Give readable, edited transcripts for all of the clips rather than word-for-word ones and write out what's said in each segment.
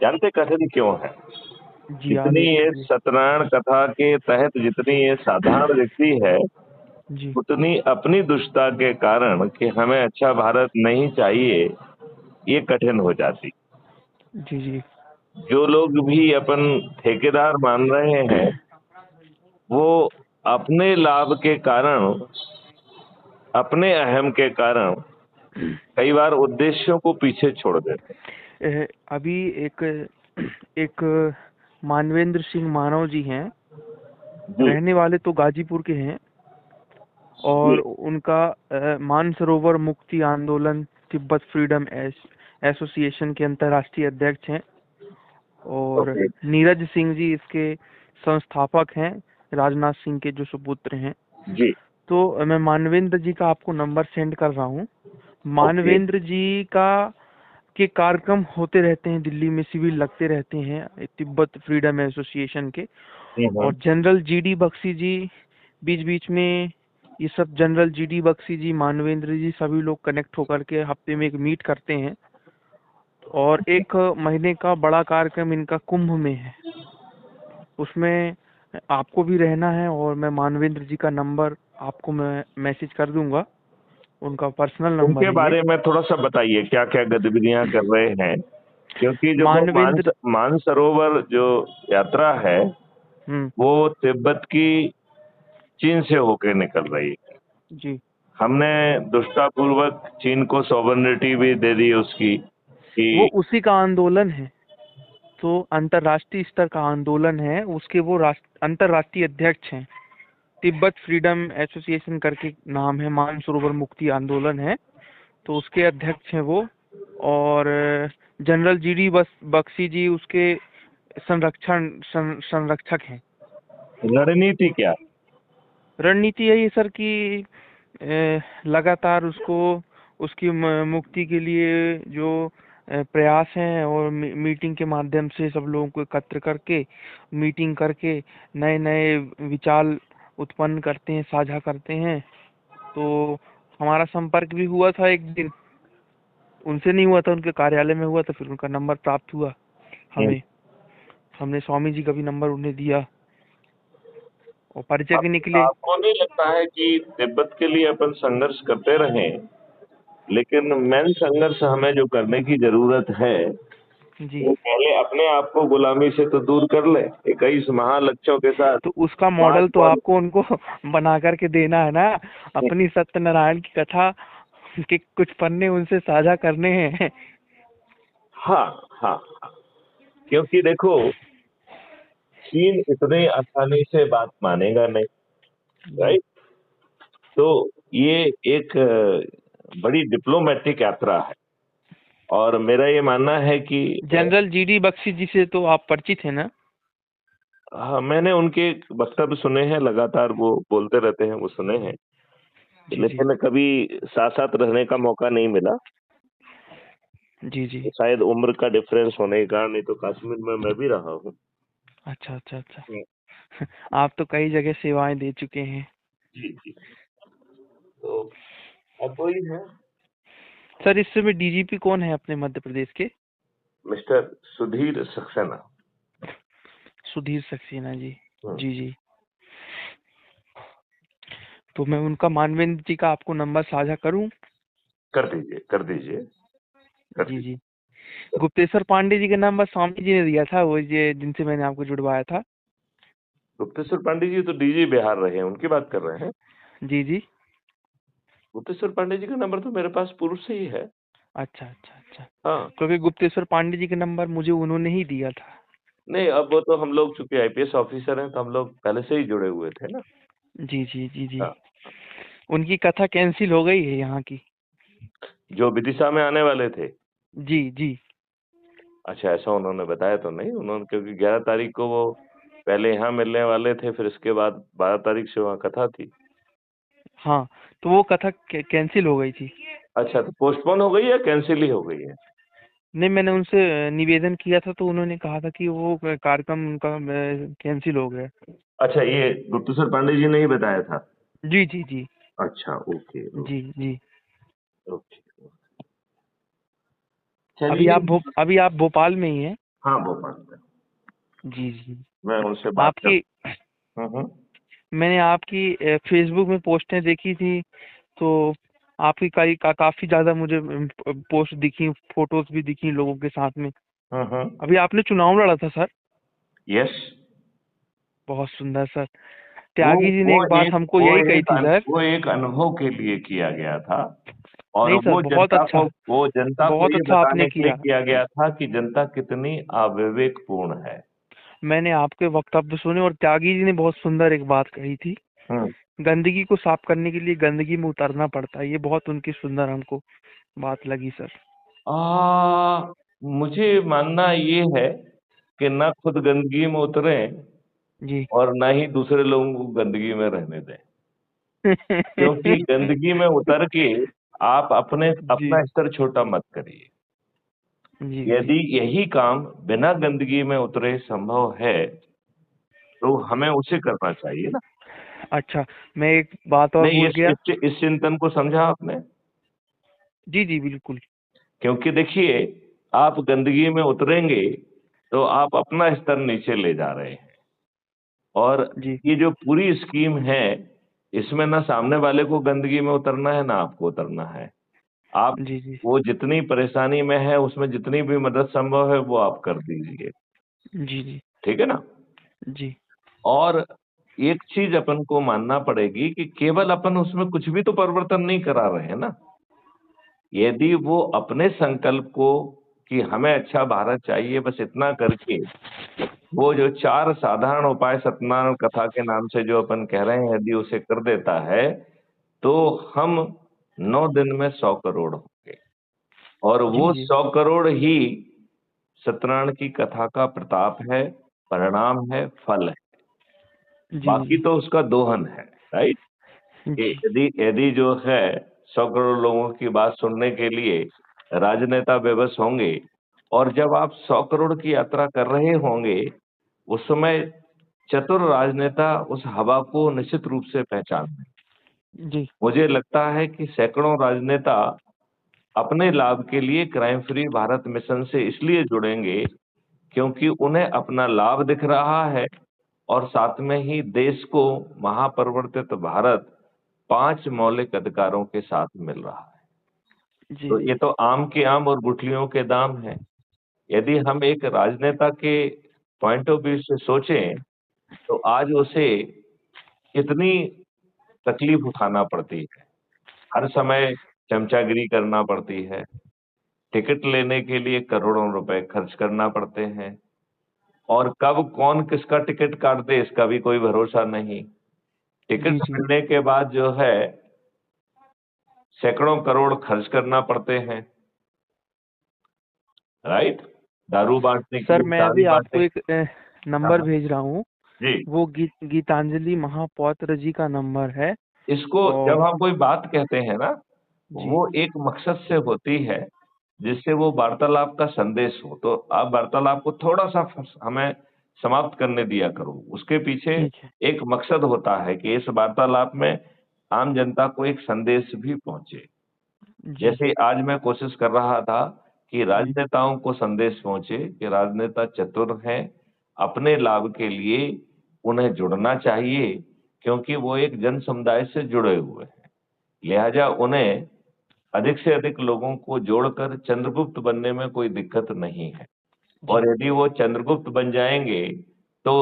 जानते कथन क्यों है? जी जितनी आगे ये कीजिए। सत्यनारायण कथा के तहत जितनी ये साधारण दिखती है, जी उतनी अपनी दुष्टता के कारण कि हमें अच्छा भारत नहीं चाहिए, ये कठिन हो जाती। जी जी जो लोग भी अपन ठेकेदार मान रहे हैं, वो अपने लाभ के कारण, अपने अहम के कारण कई बार उद्देश्यों को पीछे छोड़ देते अभी एक एक मानवेंद्र सिंह मानव जी हैं, हैं। जी रहने वाले तो गाजीपुर के हैं, जी। और उनका मानसरोवर मुक्ति आंदोलन तिब्बत फ्रीडम एसोसिएशन के अंतर्राष्ट्रीय अध्यक्ष हैं। और ओके। नीरज सिंह जी इसके संस्थापक हैं, राजनाथ सिंह के जो सुपुत्र हैं। जी। तो मैं मानवेंद्र जी का आपको नंबर सेंड कर रहा हूँ। ओके। मानवेंद्र जी का के कार्यक्रम होते रहते हैं, दिल्ली में शिविर लगते रहते हैं तिब्बत फ्रीडम एसोसिएशन के। हम्म। और जनरल जीडी बख्शी जी बीच बीच में, ये सब जनरल जीडी बख्शी जी, मानवेंद्र जी, सभी लोग कनेक्ट होकर के हफ्ते में एक मीट करते हैं। और एक महीने का बड़ा कार्यक्रम इनका कुंभ में है, उसमें आपको भी रहना है। और मैं मानवेंद्र जी का नंबर आपको मैं मैसेज कर दूंगा, उनका पर्सनल नंबर उनके है ये। बारे में थोड़ा सा बताइए, क्या क्या गतिविधियां कर रहे हैं? क्योंकि जो वो मानवेंद्र। मानसरोवर जो यात्रा है, हम्म। वो तिब्बत की चीन से होकर निकल रही है। जी। हमने दुष्टापूर्वक चीन को सॉवरेनिटी भी दे दी उसकी वो कि उसी का आंदोलन है, तो अंतर्राष्ट्रीय स्तर का आंदोलन है, उसके वो अंतर्राष्ट्रीय अध्यक्ष हैं। तिब्बत फ्रीडम एसोसिएशन करके नाम है, मानसरोवर मुक्ति आंदोलन है, तो उसके अध्यक्ष हैं वो। और जनरल जीडी बख्शी जी उसके संरक्षक हैं। रणनीति क्या? रणनीति यही है सर कि लगातार उसको, उसकी मुक्ति के लिए जो प्रयास हैं, और मीटिंग के माध्यम से सब लोगों को एकत्र करके, मीटिंग करके नए नए विचार उत्पन्न करते हैं, साझा करते हैं। तो हमारा संपर्क भी हुआ था एक दिन, उनसे नहीं हुआ था, उनके कार्यालय में हुआ था, फिर उनका नंबर प्राप्त हुआ हमें। हमने स्वामी जी का भी नंबर उन्हें दिया और परिचय के निकले। आपको नहीं लगता है कि तिब्बत के लिए अपन संघर्ष करते रहें, लेकिन मेन संघर्ष हमें जो करने की जरूरत है, जी। वो पहले अपने आप को गुलामी से तो दूर कर ले, 21 महालक्ष्यों के साथ तो उसका पांच मॉडल तो पौधे। आपको उनको बना करके देना है ना, अपनी सत्यनारायण की कथा के कुछ पन्ने उनसे साझा करने हैं। हाँ हाँ हाँ। क्योंकि देखो, चीन इतने आसानी से बात मानेगा नहीं, जी। राइट? तो ये एक बड़ी डिप्लोमेटिक यात्रा है, और मेरा ये मानना है कि जनरल जीडी बख्शी जी से तो आप परिचित हैं ना? हाँ, मैंने उनके वक्तव्य सुने हैं, लगातार वो बोलते रहते हैं, वो सुने हैं, जी जी लेकिन कभी साथ साथ रहने का मौका नहीं मिला। जी जी। तो शायद उम्र का डिफरेंस होने के कारण, नहीं तो कश्मीर में मैं भी रहा हूँ। अच्छा अच्छा अच्छा। हम्म। आप तो कई जगह सेवाएं दे चुके हैं। जी जी। तो अब वही है, सर इस समय डीजीपी कौन है अपने मध्य प्रदेश के? मिस्टर सुधीर सक्सेना। सुधीर सक्सेना जी। हम्म। जी जी। तो मैं उनका, मानवेंद्र जी का आपको नंबर साझा करूं? कर दीजिए, कर दीजिए, कर जी जी। दीजिए। गुप्तेश्वर पांडे जी का नंबर स्वामी जी ने दिया था, वो ये जिनसे मैंने आपको जुड़वाया था। गुप्तेश्वर पांडे जी तो डीजी बिहार रहे हैं, उनकी बात कर रहे हैं? जी जी। गुप्तेश्वर पांडे जी का नंबर तो मेरे पास पूर्व से ही है। अच्छा अच्छा अच्छा। हाँ। क्योंकि गुप्तेश्वर पांडे जी का नंबर मुझे उन्होंने ही दिया था। नहीं, अब वो तो हम लोग चूंकि आईपीएस ऑफिसर हैं, तो हम लोग पहले से ही जुड़े हुए थे ना। जी जी जी जी। हाँ। उनकी कथा कैंसिल हो गई है यहाँ की। जो विदिशा में आने वाले थे? जी जी। अच्छा, ऐसा उन्होंने बताया तो नहीं उन्होंने, क्योंकि 11 तारीख को वो पहले यहाँ मिलने वाले थे, फिर इसके बाद 12 तारीख से वहाँ कथा थी। हाँ, तो वो कथा कैंसिल हो गई थी। अच्छा, तो पोस्टपोन हो गई या कैंसिल ही हो गई है? नहीं, मैंने उनसे निवेदन किया था, तो उन्होंने कहा था कि वो कार्यक्रम उनका कैंसिल हो गया। अच्छा, ये गुप्तेश्वर पांडे जी ने ही बताया था? जी जी जी। अच्छा, ओके जी जी। ओके। चलिए। अभी आप भोपाल में ही हैं? हाँ वो पढ़ते हैं, जी जी। मैं उनसे बात कर। आपकी मैंने आपकी फेसबुक में पोस्टें देखी थी, तो आपकी काफी ज्यादा मुझे पोस्ट दिखी, फोटोज भी दिखी लोगों के साथ में। अभी आपने चुनाव लड़ा था सर? यस। बहुत सुंदर सर। वो त्यागी जी ने वो एक बात एक हमको वो यही कही एक थी सर। वो एक अनुभव के लिए किया गया था, और नहीं सर, बहुत अच्छा, वो जनता को बहुत ये अच्छा आपने बताने के लिए किया। किया गया था कि जनता कितनी अविवेकपूर्ण है। मैंने आपके वक्तव्य सुने, और त्यागी जी ने बहुत सुंदर एक बात कही थी, हम्म। गंदगी को साफ करने के लिए गंदगी में उतरना पड़ता है। ये बहुत उनकी सुंदर हमको बात लगी सर। मुझे मानना ये है कि ना खुद गंदगी में उतरे जी। और ना ही दूसरे लोगों को गंदगी में रहने दें, क्योंकि गंदगी में उतर के आप जी अपना स्तर छोटा मत करिए। जी जी। यदि यही काम बिना गंदगी में उतरे संभव है तो हमें उसे करना चाहिए ना। अच्छा, मैं एक बात और नहीं, भूल गया। इस चिंतन को समझा आपने? जी जी बिल्कुल। क्योंकि देखिए, आप गंदगी में उतरेंगे तो आप अपना स्तर नीचे ले जा रहे हैं, और जी ये जो पूरी स्कीम है, इसमें ना सामने वाले को गंदगी में उतरना है ना आपको उतरना है। आप जी जी वो जितनी परेशानी में है उसमें जितनी भी मदद संभव है वो आप कर दीजिए। जी जी ठीक है ना? जी और एक चीज अपन को मानना पड़ेगी कि केवल अपन उसमें कुछ भी तो परिवर्तन नहीं करा रहे हैं ना। यदि वो अपने संकल्प को कि हमें अच्छा भारत चाहिए बस इतना करके, वो जो 4 साधारण उपाय सत्यनारायण कथा के नाम से जो अपन कह रहे हैं, यदि उसे कर देता है तो हम 9 दिन में 100 करोड़ होंगे, और जी वो जी 100 करोड़ ही सत्यनारायण की कथा का प्रताप है, परिणाम है, फल है। जी बाकी जी तो उसका दोहन है। राइट? कि जी यदि यदि जो है 100 करोड़ लोगों की बात सुनने के लिए राजनेता बेबस होंगे, और जब आप 100 करोड़ की यात्रा कर रहे होंगे उस समय चतुर राजनेता उस हवा को निश्चित रूप से पहचान लें। जी मुझे लगता है कि सैकड़ों राजनेता अपने लाभ के लिए क्राइम फ्री भारत मिशन से इसलिए जुड़ेंगे क्योंकि उन्हें अपना लाभ दिख रहा है, और साथ में ही देश को महापरिवर्तित भारत 5 मौलिक अधिकारों के साथ मिल रहा है। जी तो जी ये तो आम के आम और गुठलियों के दाम है। यदि हम एक राजनेता के पॉइंट ऑफ व्यू से सोचें तो आज उसे कितनी तकलीफ उठाना पड़ती है, हर समय चमचागिरी करना पड़ती है, टिकट लेने के लिए करोड़ों रुपए खर्च करना पड़ते हैं, और कब कौन किसका टिकट काट दे इसका भी कोई भरोसा नहीं। जी टिकट जी मिलने के बाद जो है सैकड़ों करोड़ खर्च करना पड़ते हैं। राइट? दारू बांटने के सर, लिए, मैं साड़ी अभी बांटने। आपको एक हाँ नंबर हाँ। भेज रहा हूँ। जी। वो गीतांजलि महापौत्र जी का नंबर है। इसको जब और हम कोई बात कहते हैं ना, जी वो एक मकसद से होती है जिससे वो वार्तालाप का संदेश हो। तो आप वार्तालाप को थोड़ा सा हमें समाप्त करने दिया करो। उसके पीछे ठीक है। एक मकसद होता है कि इस वार्तालाप में आम जनता को एक संदेश भी पहुंचे। जी जैसे आज मैं कोशिश कर रहा था कि जी राजनेताओं को संदेश पहुंचे कि राजनेता चतुर हैं, अपने लाभ के लिए उन्हें जुड़ना चाहिए, क्योंकि वो एक जन समुदाय से जुड़े हुए हैं। लिहाजा उन्हें अधिक से अधिक लोगों को जोड़कर चंद्रगुप्त बनने में कोई दिक्कत नहीं है, जी और यदि वो चंद्रगुप्त बन जाएंगे तो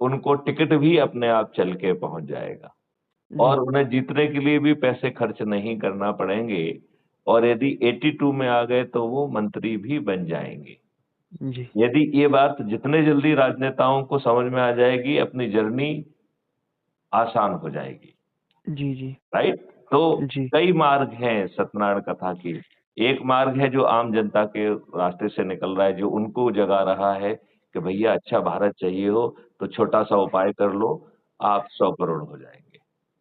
उनको टिकट भी अपने आप चल के पहुंच जाएगा, जी और उन्हें जीतने के लिए भी पैसे खर्च नहीं करना पड़ेंगे, और यदि 82 में आ गए तो वो मंत्री भी बन जाएंगे। जी यदि ये बात जितने जल्दी राजनेताओं को समझ में आ जाएगी, अपनी जर्नी आसान हो जाएगी। जी जी राइट? तो जी कई मार्ग हैं सत्यनारायण कथा की। एक मार्ग है जो आम जनता के रास्ते से निकल रहा है, जो उनको जगा रहा है कि भैया अच्छा भारत चाहिए हो तो छोटा सा उपाय कर लो, आप 100 करोड़ हो जाएंगे।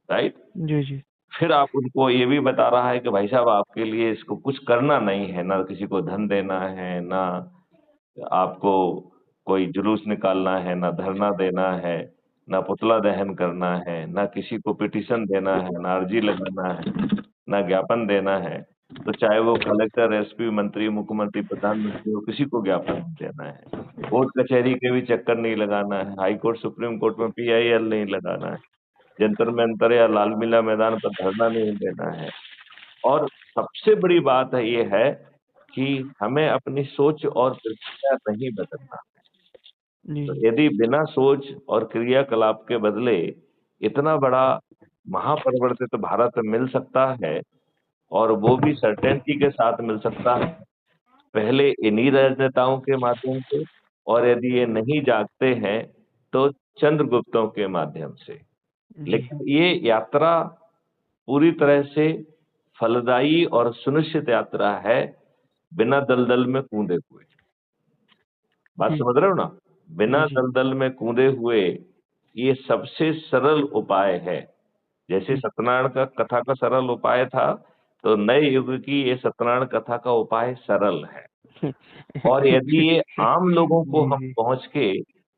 राइट? जी जी फिर आप उनको ये भी बता रहा है कि भाई साहब आपके लिए इसको कुछ करना नहीं है, ना किसी को धन देना है, ना आपको कोई जुलूस निकालना है, ना धरना देना है, ना पुतला दहन करना है, ना किसी को पिटीशन देना है, ना अर्जी लगाना है, ना ज्ञापन देना है। तो चाहे वो कलेक्टर, एसपी, मंत्री, मुख्यमंत्री, प्रधानमंत्री हो, किसी को ज्ञापन नहीं देना है। कोर्ट कचहरी के भी चक्कर नहीं लगाना है, हाई कोर्ट, सुप्रीम कोर्ट में PIL नहीं लगाना है, जंतर मंतर या लाल किला मैदान पर धरना नहीं देना है। और सबसे बड़ी बात है ये है कि हमें अपनी सोच और प्रक्रिया नहीं बदलना। जी तो यदि बिना सोच और क्रियाकलाप के बदले इतना बड़ा महापरिवर्तित भारत मिल सकता है, और वो भी सर्टेनिटी के साथ मिल सकता है, पहले इन्हीं राजनेताओं के माध्यम से, और यदि ये नहीं जागते हैं तो चंद्रगुप्तों के माध्यम से। जी लेकिन ये यात्रा पूरी तरह से फलदायी और सुनिश्चित यात्रा है, बिना दलदल में कूदे हुए। बात जी समझ रहे हो ना? बिना जी दलदल में कूदे हुए ये सबसे सरल उपाय है। जैसे जी सत्यनारायण का कथा का सरल उपाय था, तो नए युग की ये सत्यनारायण कथा का उपाय सरल है। और यदि ये आम लोगों को जी हम जी पहुंच के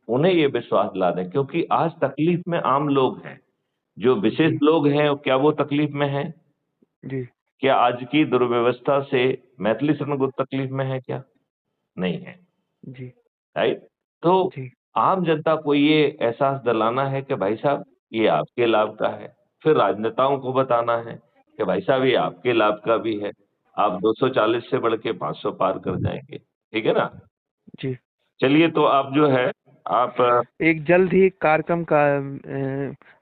उन्हें ये विश्वास दिला दें, क्योंकि आज तकलीफ में आम लोग हैं, जो विशेष जी लोग हैं क्या वो तकलीफ में हैं? जी क्या आज की दुर्व्यवस्था से मैथिली शरण गुप्त तकलीफ में है क्या? नहीं है, जी राइट? तो जी आम जनता को ये एहसास दिलाना है कि भाई साहब ये आपके लाभ का है। फिर राजनेताओं को बताना है कि भाई साहब ये आपके लाभ का भी है। आप 240 से बढ़ के 500 पार कर जाएंगे, ठीक है ना? जी चलिए, तो आप जो है, आप एक जल्द ही एक कार्यक्रम का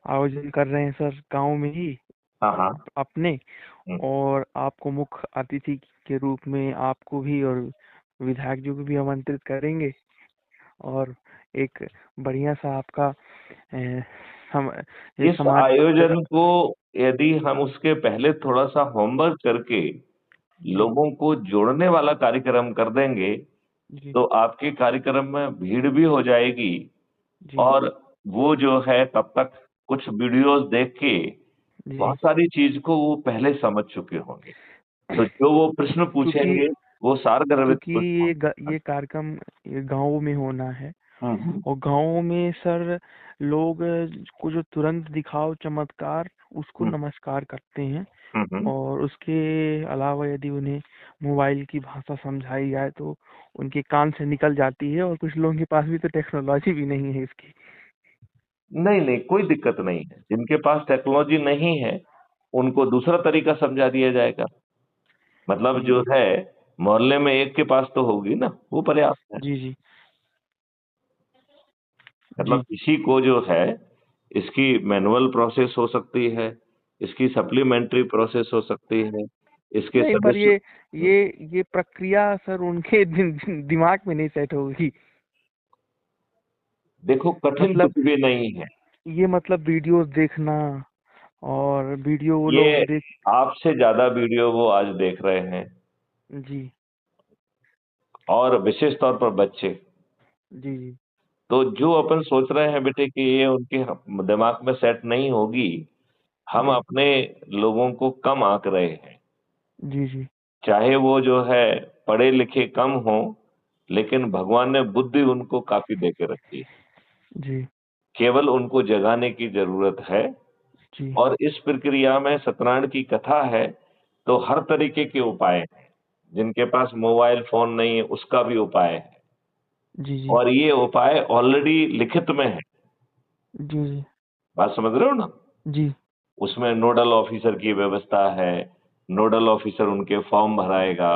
आयोजन कर रहे हैं सर, गांव में ही हाँ हाँ। अपने, हम्म, और आपको मुख्य अतिथि के रूप में आपको भी और विधायक जी को भी आमंत्रित करेंगे। और एक बढ़िया सा आपका अ, हम ये इस समाज आयोजन को यदि हम उसके पहले थोड़ा सा होमवर्क करके जी लोगों को जोड़ने वाला कार्यक्रम कर देंगे, जी तो आपके कार्यक्रम में भीड़ भी हो जाएगी। जी और वो जो है तब तक कुछ वीडियोस देख के जी बहुत सारी चीज को वो पहले समझ चुके होंगे। तो जो वो प्रश्न क्योंकि पूछेंगे वो सारगर्भित क्योंकि प्रश्न होंगे। ये कार्यक्रम ये गाँव में होना है, हम्म और गाँव में सर लोग को जो तुरंत दिखाओ चमत्कार उसको हम्म नमस्कार करते हैं। हम्म। और उसके अलावा यदि उन्हें मोबाइल की भाषा समझाई जाए तो उनके कान से निकल जाती है, और कुछ लोगों के पास भी तो टेक्नोलॉजी भी नहीं है इसकी। नहीं नहीं, कोई दिक्कत नहीं है। जिनके पास टेक्नोलॉजी नहीं है उनको दूसरा तरीका समझा दिया जाएगा। मतलब जी जो है, मोहल्ले में एक के पास तो होगी ना, वो पर्याप्त है। जी जी मतलब जी किसी को जो है, इसकी मैनुअल प्रोसेस हो सकती है, इसकी सप्लीमेंट्री प्रोसेस हो सकती है, इसके नहीं, पर सदस्य। ये प्रक्रिया सर उनके दिमाग में नहीं सेट होगी। देखो, कठिन मतलब कुछ भी नहीं है। ये मतलब वीडियोस देखना, और वीडियो वो ये लोग देख। आपसे ज्यादा वीडियो वो आज देख रहे हैं, जी और विशेष तौर पर बच्चे। जी जी तो जो अपन सोच रहे हैं बेटे कि ये उनके दिमाग में सेट नहीं होगी, हम जी अपने लोगों को कम आंक रहे हैं। जी जी चाहे वो जो है पढ़े लिखे कम हो, लेकिन भगवान ने बुद्धि उनको काफी दे के रखी है। जी केवल उनको जगाने की जरूरत है। जी और इस प्रक्रिया में सत्यनारायण की कथा है, तो हर तरीके के उपाय हैं। जिनके पास मोबाइल फोन नहीं है उसका भी उपाय है। जी जी और ये उपाय ऑलरेडी लिखित में है। जी जी बात समझ रहे हो ना? जी उसमें नोडल ऑफिसर की व्यवस्था है। नोडल ऑफिसर उनके फॉर्म भराएगा,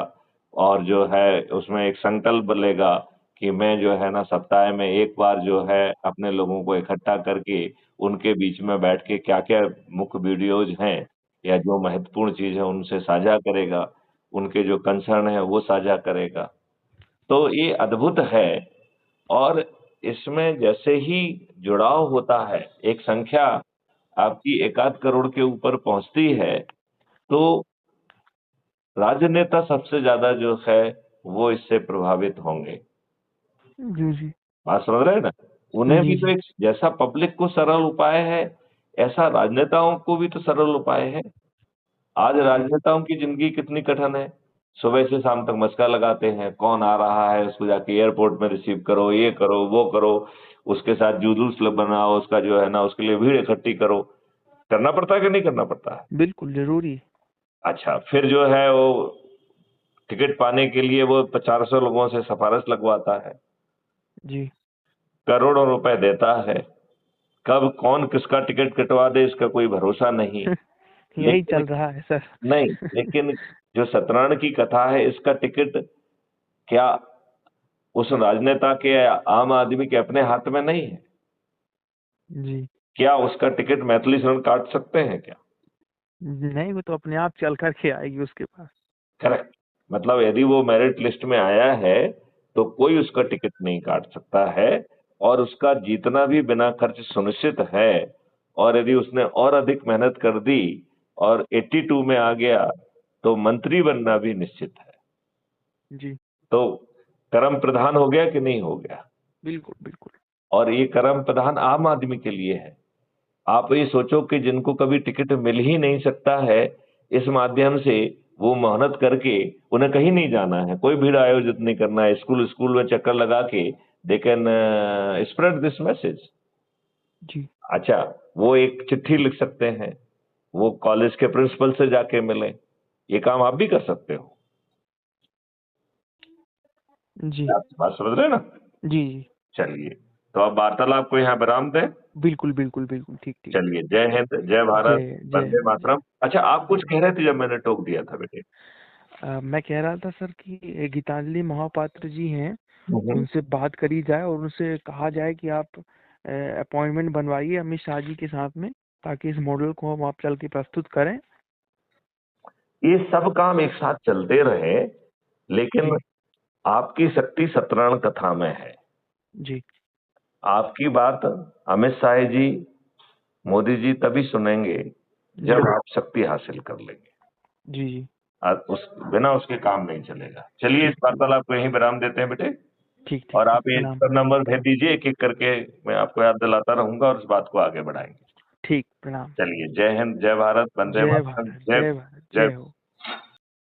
और जो है उसमें एक संकल्प लेगा कि मैं जो है ना सप्ताह में एक बार जो है अपने लोगों को इकट्ठा करके उनके बीच में बैठ के क्या क्या मुख्य वीडियोज हैं या जो महत्वपूर्ण चीज है उनसे साझा करेगा। उनके जो कंसर्न है वो साझा करेगा। तो ये अद्भुत है। और इसमें जैसे ही जुड़ाव होता है, एक संख्या आपकी 1 आध करोड़ के ऊपर पहुंचती है, तो राजनेता सबसे ज्यादा जो है वो इससे प्रभावित होंगे। जी जी बात समझ रहे हैं ना? उन्हें जी भी तो जी एक, जैसा पब्लिक को सरल उपाय है, ऐसा राजनेताओं को भी तो सरल उपाय है। आज जी राजनेताओं की जिंदगी कितनी कठिन है। सुबह से शाम तक मस्का लगाते हैं, कौन आ रहा है उसको जाके एयरपोर्ट में रिसीव करो, ये करो वो करो, उसके साथ जुलूस बनाओ, उसका जो है ना उसके लिए भीड़ इकट्ठी करो। करना पड़ता है कि नहीं करना पड़ता है? बिल्कुल जरूरी। अच्छा, फिर जो है वो टिकट पाने के लिए वो 400 लोगों से सिफारिश लगवाता है, जी। करोड़ों रुपए देता है, कब कौन किसका टिकट कटवा दे इसका कोई भरोसा नहीं। यही लेकिन चल रहा है सर। नहीं, लेकिन जो सत्यनारायण की कथा है इसका टिकट क्या उस राजनेता के या आम आदमी के अपने हाथ में नहीं है? जी। क्या उसका टिकट मैथिली शरण काट सकते हैं क्या? नहीं, वो तो अपने आप चल कर के आएगी उसके पास। करेक्ट। मतलब यदि वो मेरिट लिस्ट में आया है तो कोई उसका टिकट नहीं काट सकता है, और उसका जीतना भी बिना खर्च सुनिश्चित है। और यदि उसने और अधिक मेहनत कर दी और 82 में आ गया तो मंत्री बनना भी निश्चित है। जी। तो कर्म प्रधान हो गया कि नहीं हो गया? बिल्कुल बिल्कुल। और ये कर्म प्रधान आम आदमी के लिए है। आप ये सोचो कि जिनको कभी टिकट मिल ही नहीं सकता है, इस माध्यम से वो मेहनत करके उन्हें कहीं नहीं जाना है, कोई भीड़ आयोजित नहीं करना है, स्कूल स्कूल में चक्कर लगा के they can spread this message. जी। अच्छा, वो एक चिट्ठी लिख सकते हैं, वो कॉलेज के प्रिंसिपल से जाके मिले, ये काम आप भी कर सकते हो। जी। आप बात समझ रहे हैं ना? जी। जी। चलिए, तो अब वार्तालाप को यहाँ विराम दें। बिल्कुल बिल्कुल बिल्कुल, ठीक ठीक। चलिए, जय हिंद, जय भारत, जय जय वंदे मातरम। अच्छा, आप कुछ जय। कह रहे थे जब मैंने टोक दिया था बेटे। मैं कह रहा था सर कि गीतांजलि महापात्र जी हैं, हम्म। उनसे बात करी जाए और उनसे कहा जाए कि आप अपॉइंटमेंट बनवाइए अमित शाह जी के साथ में, ताकि इस मॉडल को हम आप चल के प्रस्तुत करें। ये सब काम एक साथ चलते रहे, लेकिन जी। आपकी शक्ति सत्यनारायण कथा में है। जी। आपकी बात अमित शाह जी, मोदी जी तभी सुनेंगे जी। जब आप शक्ति हासिल कर लेंगे। जी। जी। उस बिना उसके काम नहीं चलेगा। चलिए, इस ठीक ठीक वार्तालाप को यहीं विराम देते हैं बेटे। ठीक ठीक और ठीक, आप ये प्रणाम। सब नंबर भेज दीजिए, एक एक करके मैं आपको याद दिलाता रहूंगा और इस बात को आगे बढ़ाएंगे। ठीक, प्रणाम। चलिए, जय हिंद, जय भारत, वंदे जय मातरम, भारत, जय जय भारत, जय जय हो।